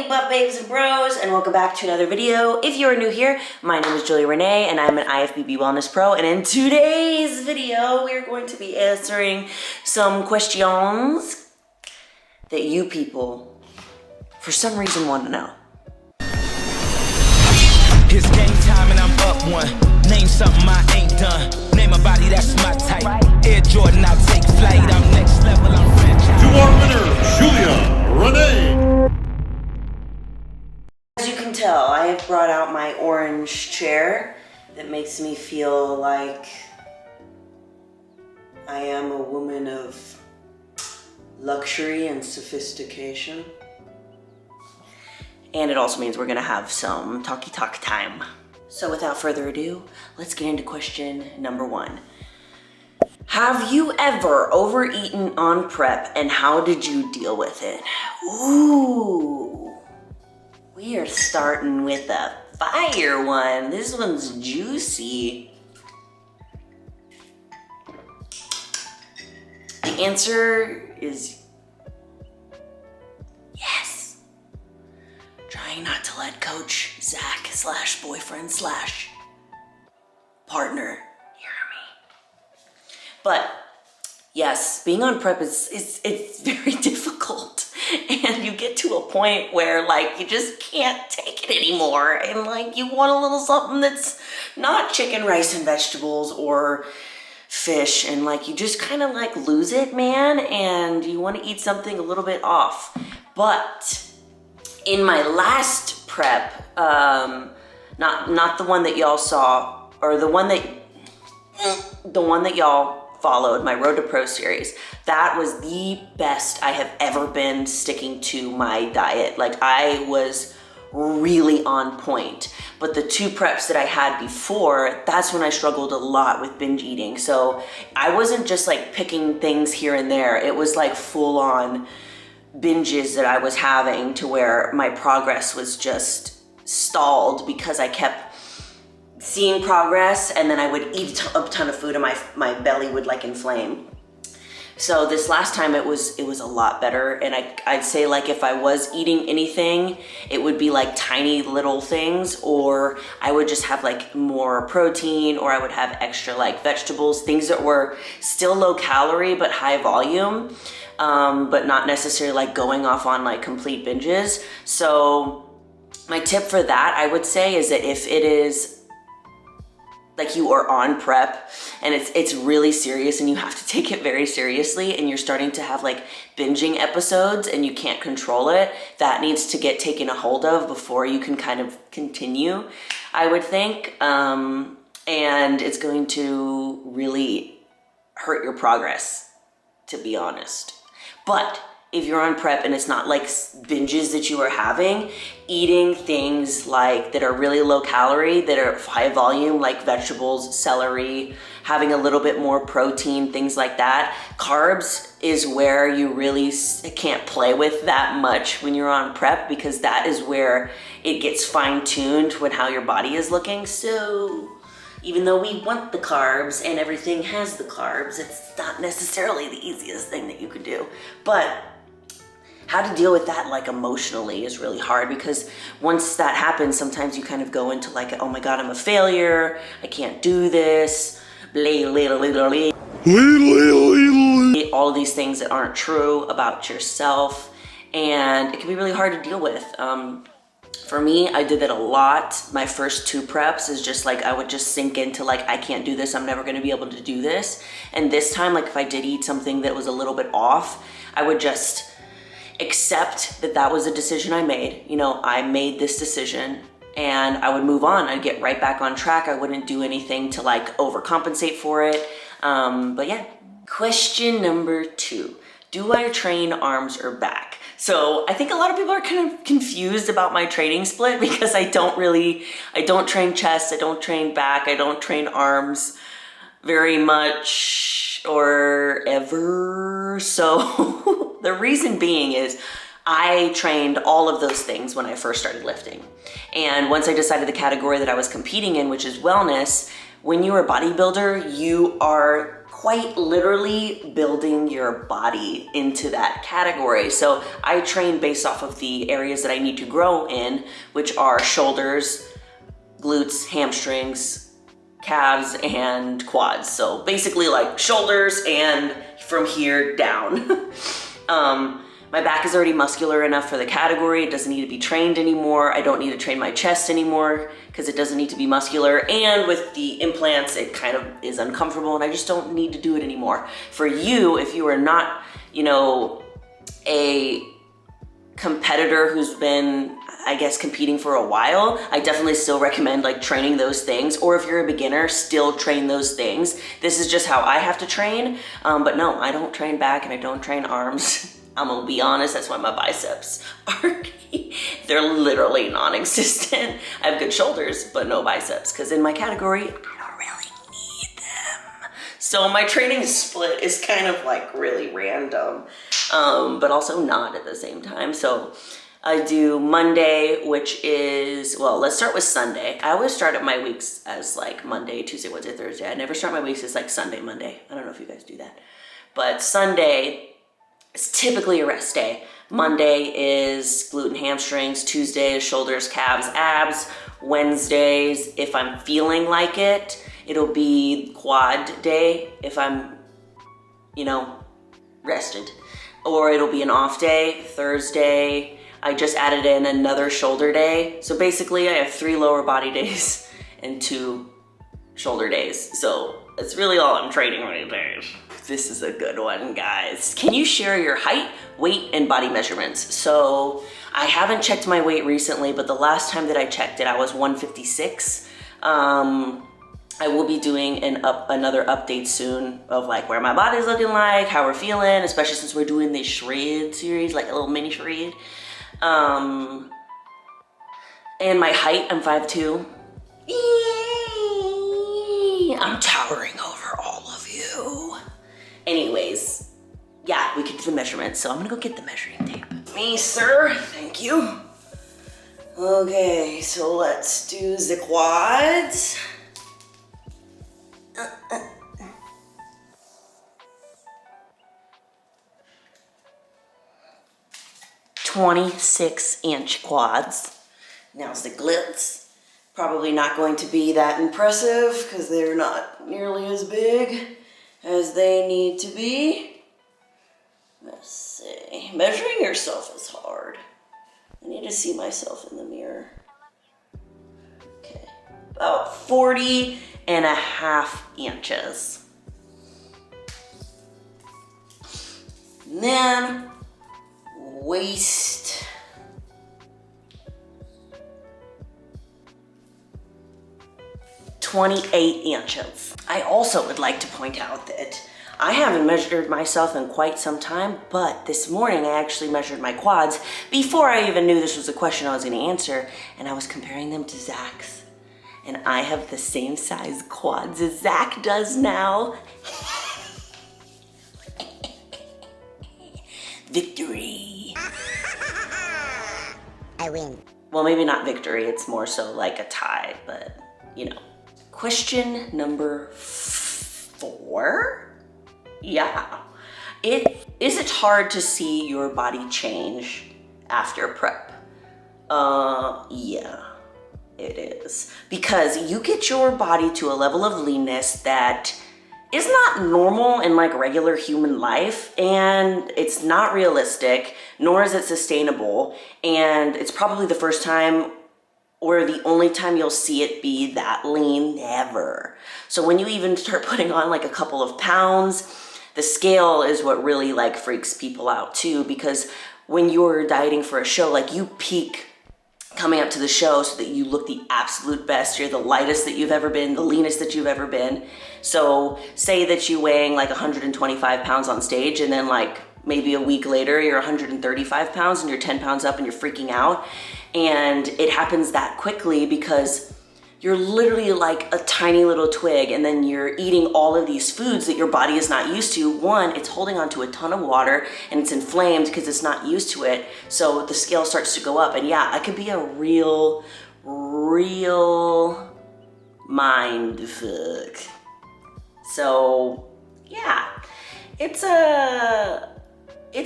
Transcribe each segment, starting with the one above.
morning, butt babes and bros, and welcome back to another video. If you are new here, my name is Juliarene, and I'm an ifbb wellness pro, and in today's video, we're going to be answering some questions that you people, for some reason, want to know. It's game time and I'm up one. Name something I ain't done. Name a body that's my type. Air Jordan, I'll take flight. I'm next level, I'm rich. To our winner, Juliarene. As you can tell, I have brought out my orange chair that makes me feel like I am a woman of luxury and sophistication. And it also means we're gonna have some talky talk time. So without further ado, let's get into question number one. Have you ever overeaten on prep, and how did you deal with it? Ooh, we are starting with a fire one. This one's juicy. The answer is yes. Trying not to let Coach Zach / boyfriend / partner hear me. But yes, being on prep it's very difficult, and you get to a point where like you just can't take it anymore, and like you want a little something that's not chicken, rice, and vegetables or fish, and like you just kind of like lose it, man, and you want to eat something a little bit off. But in my last prep, not the one that y'all saw, or the one that y'all followed, my Road to Pro series, that was the best I have ever been sticking to my diet. Like I was really on point. But the two preps that I had before, that's when I struggled a lot with binge eating. So I wasn't just like picking things here and there. It was like full on binges that I was having, to where my progress was just stalled because I kept seeing progress, and then I would eat a ton of food and my belly would like inflame. So this last time it was a lot better, and I'd say like if I was eating anything, it would be like tiny little things, or I would just have like more protein, or I would have extra like vegetables, things that were still low calorie but high volume, but not necessarily like going off on like complete binges. So my tip for that, I would say, is that if it is like you are on prep and it's really serious and you have to take it very seriously, and you're starting to have like binging episodes and you can't control it, that needs to get taken a hold of before you can kind of continue, I would think. And it's going to really hurt your progress, to be honest. But if you're on prep and it's not like binges that you are having, eating things like that are really low calorie, that are high volume, like vegetables, celery, having a little bit more protein, things like that. Carbs is where you really can't play with that much when you're on prep, because that is where it gets fine-tuned when how your body is looking. So even though we want the carbs and everything has the carbs, it's not necessarily the easiest thing that you could do. But how to deal with that like emotionally is really hard, because once that happens, sometimes you kind of go into like, oh my God, I'm a failure, I can't do this, all of these things that aren't true about yourself, and it can be really hard to deal with. For me, I did that a lot. My first two preps is just like, I would just sink into like, I can't do this, I'm never gonna be able to do this. And this time, like if I did eat something that was a little bit off, I would just accept that that was a decision I made. You know, I made this decision, and I would move on. I'd get right back on track. I wouldn't do anything to like overcompensate for it. But yeah. Question number two, do I train arms or back? So I think a lot of people are kind of confused about my training split, because I don't train chest, I don't train back, I don't train arms very much or ever. So the reason being is I trained all of those things when I first started lifting. And once I decided the category that I was competing in, which is wellness, when you're a bodybuilder, you are quite literally building your body into that category. So I train based off of the areas that I need to grow in, which are shoulders, glutes, hamstrings, calves, and quads. So basically like shoulders and from here down. My back is already muscular enough for the category. It doesn't need to be trained anymore. I don't need to train my chest anymore because it doesn't need to be muscular. And with the implants, it kind of is uncomfortable and I just don't need to do it anymore. For you, if you are not, you know, a competitor who's been, I guess, competing for a while, I definitely still recommend like training those things. Or if you're a beginner, still train those things. This is just how I have to train. But no, I don't train back and I don't train arms. I'm gonna be honest, that's why my biceps are, they're literally non-existent. I have good shoulders, but no biceps, because in my category, I don't really need them. So my training split is kind of like really random, but also not at the same time. So I do Monday, which is, well, let's start with Sunday. I always start my weeks as like Monday, Tuesday, Wednesday, Thursday. I never start my weeks as like Sunday, Monday. I don't know if you guys do that. But Sunday, it's typically a rest day. Monday is glute and hamstrings. Tuesday is shoulders, calves, abs. Wednesdays, if I'm feeling like it, it'll be quad day if I'm, you know, rested. Or it'll be an off day. Thursday, I just added in another shoulder day. So basically I have 3 lower body days and 2 shoulder days. So that's really all I'm training right there. This is a good one, guys. Can you share your height, weight, and body measurements? So I haven't checked my weight recently, but the last time that I checked it, I was 156. I will be doing another update soon of like where my body's looking like, how we're feeling, especially since we're doing this shred series, like a little mini shred. And my height, I'm 5'2". I'm towering over all of you. Anyways, yeah, we could do the measurements, so I'm gonna go get the measuring tape. Me, sir, thank you. Okay, so let's do the quads. 26-inch quads. Now's the glutes. Probably not going to be that impressive because they're not nearly as big as they need to be. Let's see. Measuring yourself is hard. I need to see myself in the mirror. Okay. About 40.5 inches. And then waist. 28 inches. I also would like to point out that I haven't measured myself in quite some time, but this morning I actually measured my quads before I even knew this was a question I was gonna answer, and I was comparing them to Zach's. And I have the same size quads as Zach does now. Victory. I win. Well, maybe not victory, it's more so like a tie, but you know. Question number 4. Yeah. Is it hard to see your body change after prep? Yeah, it is. Because you get your body to a level of leanness that is not normal in like regular human life, and it's not realistic, nor is it sustainable, and it's probably the first time or the only time you'll see it be that lean ever. So when you even start putting on like a couple of pounds, the scale is what really like freaks people out too, because when you're dieting for a show, like you peak coming up to the show so that you look the absolute best. You're the lightest that you've ever been, the leanest that you've ever been. So say that you're weighing like 125 pounds on stage, and then like maybe a week later you're 135 pounds and you're 10 pounds up and you're freaking out. And it happens that quickly because you're literally like a tiny little twig, and then you're eating all of these foods that your body is not used to. One, it's holding onto a ton of water and it's inflamed because it's not used to it. So the scale starts to go up, and yeah, it could be a real mind fuck. So yeah, it's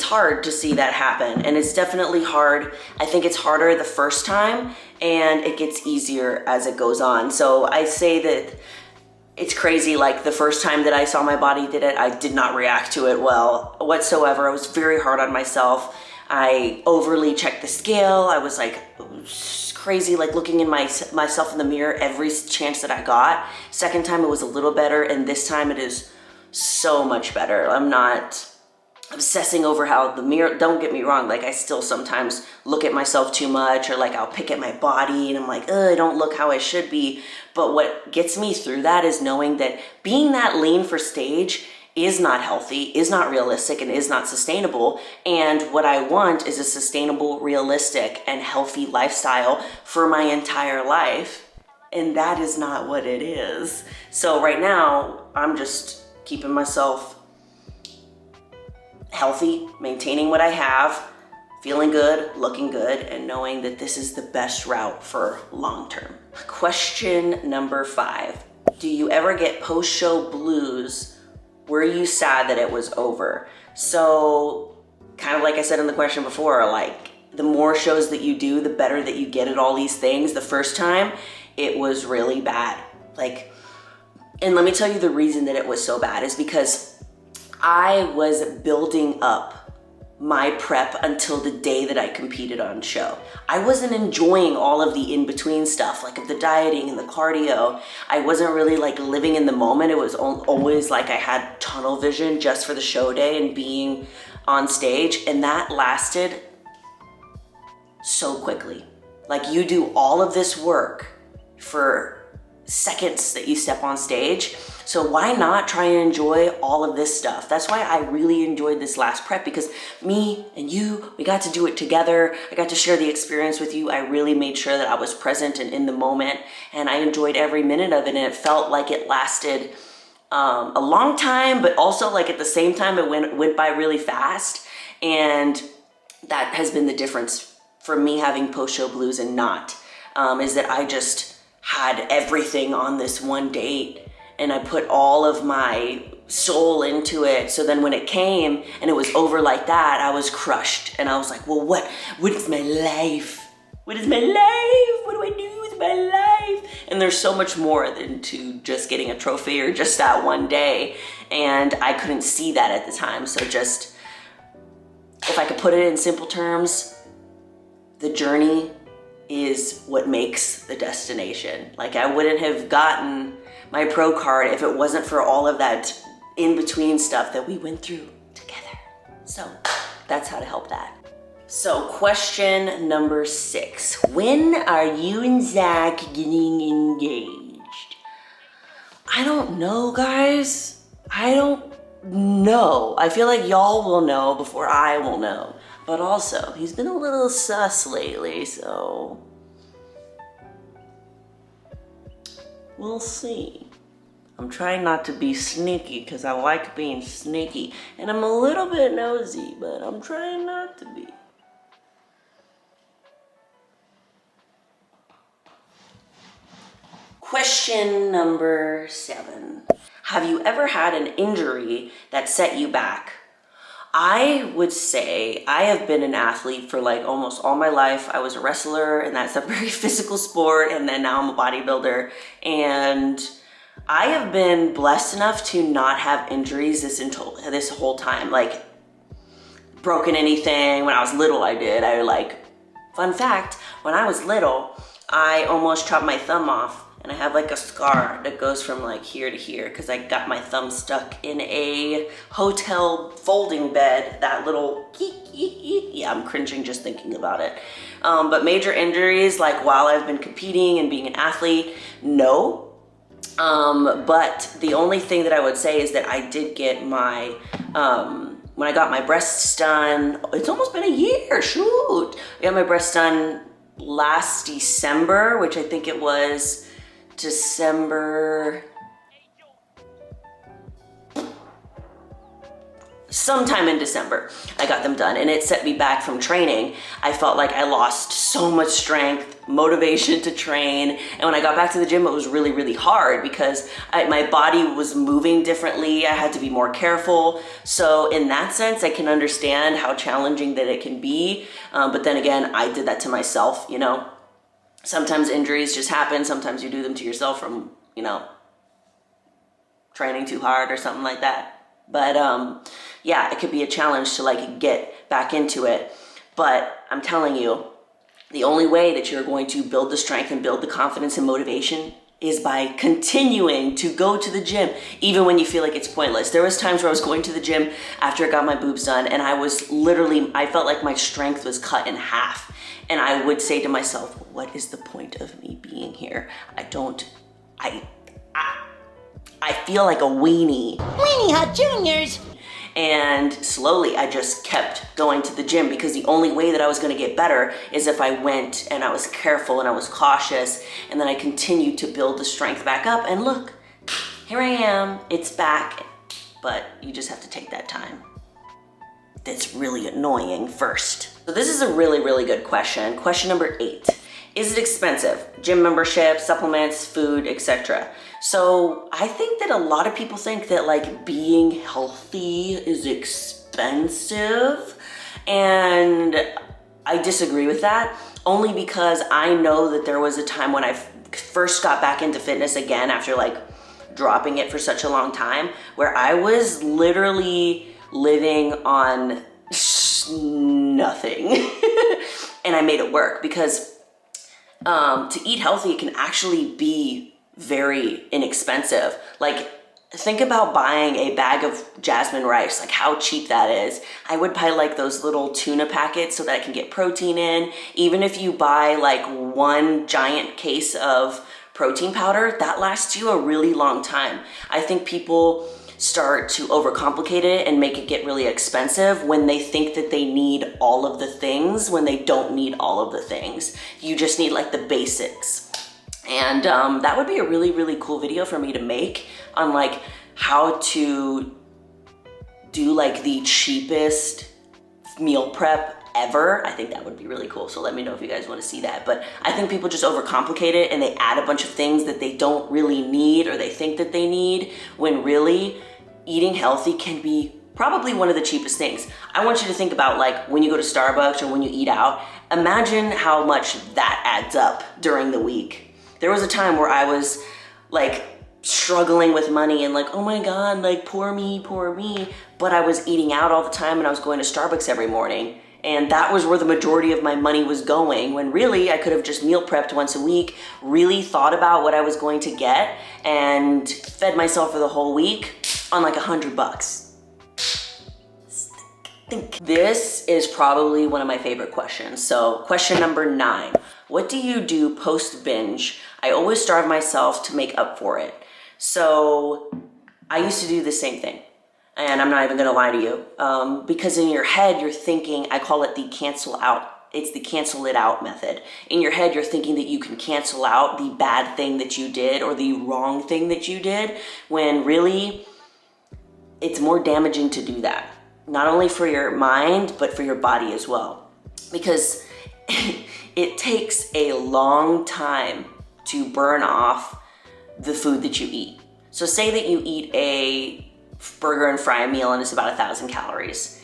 hard to see that happen, and it's definitely hard. I think it's harder the first time, and it gets easier as it goes on. So I say that it's crazy, like the first time that I saw my body did it, I did not react to it well whatsoever. I was very hard on myself. I overly checked the scale. I was like crazy, like looking in myself in the mirror every chance that I got. Second time it was a little better, and this time it is so much better. I'm not obsessing over how the mirror, don't get me wrong, like I still sometimes look at myself too much, or like I'll pick at my body and I'm like, I don't look how I should be. But what gets me through that is knowing that being that lean for stage is not healthy, is not realistic, and is not sustainable. And what I want is a sustainable, realistic, and healthy lifestyle for my entire life. And that is not what it is. So right now, I'm just keeping myself healthy, maintaining what I have, feeling good, looking good, and knowing that this is the best route for long term. Question number 5. Do you ever get post-show blues? Were you sad that it was over? So kind of like I said in the question before, like the more shows that you do, the better that you get at all these things. The first time, it was really bad. Like, and let me tell you the reason that it was so bad is because I was building up my prep until the day that I competed on show. I wasn't enjoying all of the in-between stuff, like of the dieting and the cardio. I wasn't really like living in the moment. It was always like I had tunnel vision just for the show day and being on stage. And that lasted so quickly. Like you do all of this work for seconds that you step on stage. So why not try and enjoy all of this stuff? That's why I really enjoyed this last prep, because me and you, we got to do it together. I got to share the experience with you. I really made sure that I was present and in the moment, and I enjoyed every minute of it. And it felt like it lasted a long time, but also like at the same time, it went by really fast. And that has been the difference for me having post-show blues and not, is that I just had everything on this one date, and I put all of my soul into it. So then when it came and it was over like that, I was crushed. And I was like, well, what is my life? What is my life? What do I do with my life? And there's so much more than to just getting a trophy or just that one day. And I couldn't see that at the time. So just, if I could put it in simple terms, the journey is what makes the destination. Like I wouldn't have gotten my pro card if it wasn't for all of that in-between stuff that we went through together. So that's how to help that. So question number 6. When are you and Zach getting engaged? I don't know, guys. I don't know. I feel like y'all will know before I will know. But also, he's been a little sus lately, so we'll see. I'm trying not to be sneaky because I like being sneaky, and I'm a little bit nosy, but I'm trying not to be. Question number 7. Have you ever had an injury that set you back? I would say I have been an athlete for like almost all my life. I was a wrestler, and that's a very physical sport, and then now I'm a bodybuilder. And I have been blessed enough to not have injuries this whole time. Like, broken anything. When I was little, I did. Fun fact, when I was little, I almost chopped my thumb off. And I have like a scar that goes from like here to here because I got my thumb stuck in a hotel folding bed. That little, yeah, I'm cringing just thinking about it. But major injuries, like while I've been competing and being an athlete, no. But the only thing that I would say is that I did get my, when I got my breasts done, it's almost been a year, shoot. I got my breasts done last December, which I think it was December sometime in December, I got them done, and it set me back from training. I felt like I lost so much strength, motivation to train, and when I got back to the gym, it was really, really hard because my body was moving differently. I had to be more careful. So in that sense, I can understand how challenging that it can be. But then again, I did that to myself, you know. Sometimes injuries just happen. Sometimes you do them to yourself from, you know, training too hard or something like that. But yeah, it could be a challenge to like get back into it. But I'm telling you, the only way that you're going to build the strength and build the confidence and motivation is by continuing to go to the gym, even when you feel like it's pointless. There was times where I was going to the gym after I got my boobs done, and I felt like my strength was cut in half. And I would say to myself, what is the point of me being here? I feel like a weenie. Weenie Hut Juniors. And slowly I just kept going to the gym because the only way that I was going to get better is if I went and I was careful and I was cautious, and then I continued to build the strength back up, and look, here I am, it's back. But you just have to take that time. That's really annoying first. So this is a really, really good question. Question number 8. Is it expensive? Gym membership, supplements, food, etc. So I think that a lot of people think that like being healthy is expensive, and I disagree with that, only because I know that there was a time when I first got back into fitness again after like dropping it for such a long time, where I was literally living on nothing. And I made it work because to eat healthy, it can actually be very inexpensive. Like, think about buying a bag of jasmine rice, like how cheap that is. I would buy like those little tuna packets so that I can get protein in. Even if you buy like one giant case of protein powder, that lasts you a really long time. I think people start to overcomplicate it and make it get really expensive when they think that they need all of the things, when they don't need all of the things. You just need like the basics. And that would be a really, really cool video for me to make on like how to do like the cheapest meal prep ever. I think that would be really cool. So let me know if you guys want to see that. But I think people just overcomplicate it and they add a bunch of things that they don't really need or they think that they need, when really eating healthy can be probably one of the cheapest things. I want you to think about like when you go to Starbucks or when you eat out, imagine how much that adds up during the week. There was a time where I was like struggling with money and like, oh my God, like poor me, but I was eating out all the time and I was going to Starbucks every morning. And that was where the majority of my money was going, when really I could have just meal prepped once a week, really thought about what I was going to get, and fed myself for the whole week on like $100. This is probably one of my favorite questions. So question number 9, what do you do post binge? I always starve myself to make up for it. So I used to do the same thing. And I'm not even gonna lie to you, because in your head, you're thinking, I call it the cancel out. It's the cancel it out method. In your head, you're thinking that you can cancel out the bad thing that you did or the wrong thing that you did, when really it's more damaging to do that. Not only for your mind, but for your body as well. Because it takes a long time to burn off the food that you eat. So say that you eat a burger and fry meal and it's about 1,000 calories.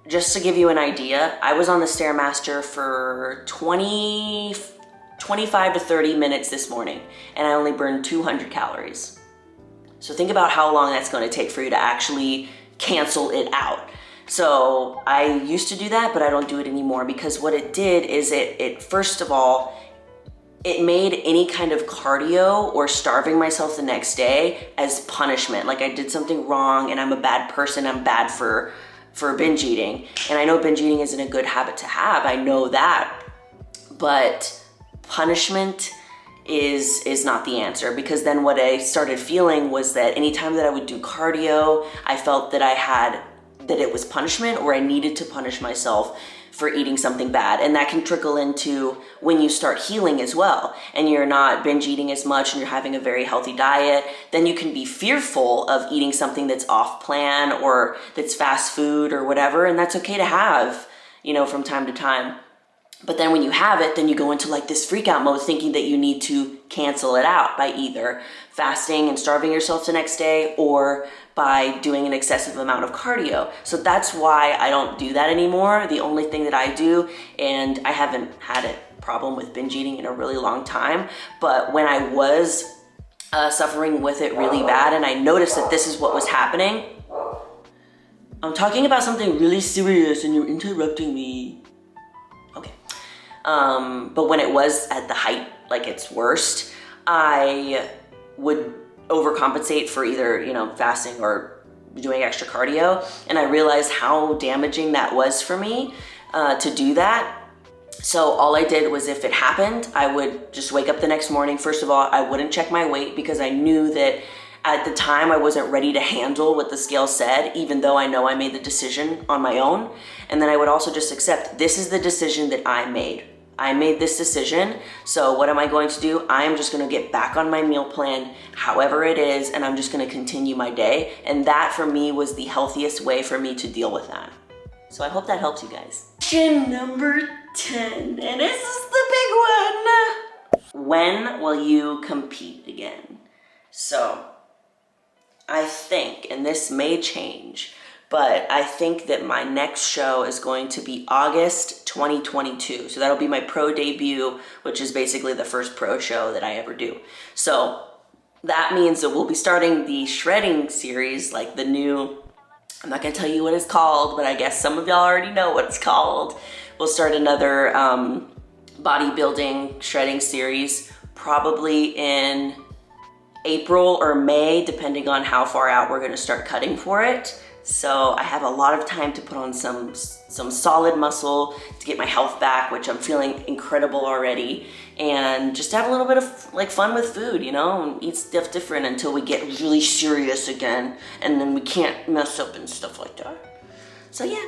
Just to give you an idea, I was on the Stairmaster for 25 to 30 minutes this morning, and I only burned 200 calories. So think about how long that's going to take for you to actually cancel it out. So I used to do that, but I don't do it anymore, because what it did is it first of all, it made any kind of cardio or starving myself the next day as punishment. Like I did something wrong and I'm a bad person, I'm bad for binge eating. And I know binge eating isn't a good habit to have, I know that. But punishment is not the answer, because then what I started feeling was that anytime that I would do cardio, I felt that it was punishment, or I needed to punish myself for eating something bad. And that can trickle into when you start healing as well, and you're not binge eating as much and you're having a very healthy diet, then you can be fearful of eating something that's off plan or that's fast food or whatever. And that's okay to have, you know, from time to time. But then when you have it, then you go into like this freak out mode thinking that you need to cancel it out by either fasting and starving yourself the next day or by doing an excessive amount of cardio. So that's why I don't do that anymore. The only thing that I do, and I haven't had a problem with binge eating in a really long time, but when I was suffering with it really bad and I noticed that this is what was happening, I'm talking about something really serious and you're interrupting me. Okay. But when it was at the height, like its worst, I would overcompensate for either, you know, fasting or doing extra cardio. And I realized how damaging that was for me to do that. So all I did was, if it happened, I would just wake up the next morning. First of all, I wouldn't check my weight because I knew that at the time I wasn't ready to handle what the scale said, even though I know I made the decision on my own. And then I would also just accept, this is the decision that I made. I made this decision, so what am I going to do? I am just gonna get back on my meal plan, however it is, and I'm just gonna continue my day. And that for me was the healthiest way for me to deal with that. So I hope that helps you guys. Question number 10, and this is the big one. When will you compete again? So I think, and this may change, but I think that my next show is going to be August 2022. So that'll be my pro debut, which is basically the first pro show that I ever do. So that means that we'll be starting the shredding series, like the new, I'm not gonna tell you what it's called, but I guess some of y'all already know what it's called. We'll start another bodybuilding shredding series, probably in April or May, depending on how far out we're gonna start cutting for it. So I have a lot of time to put on some solid muscle to get my health back, which I'm feeling incredible already, and just have a little bit of like fun with food, you know, and eat stuff different until we get really serious again, and then we can't mess up and stuff like that. So yeah.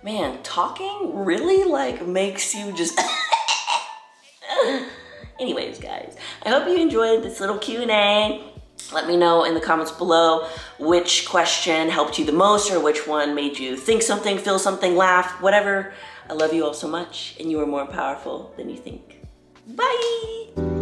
Man, talking really like makes you just anyways, guys, I hope you enjoyed this little Q&A. Let me know in the comments below which question helped you the most, or which one made you think something, feel something, laugh, whatever. I love you all so much, and you are more powerful than you think. Bye!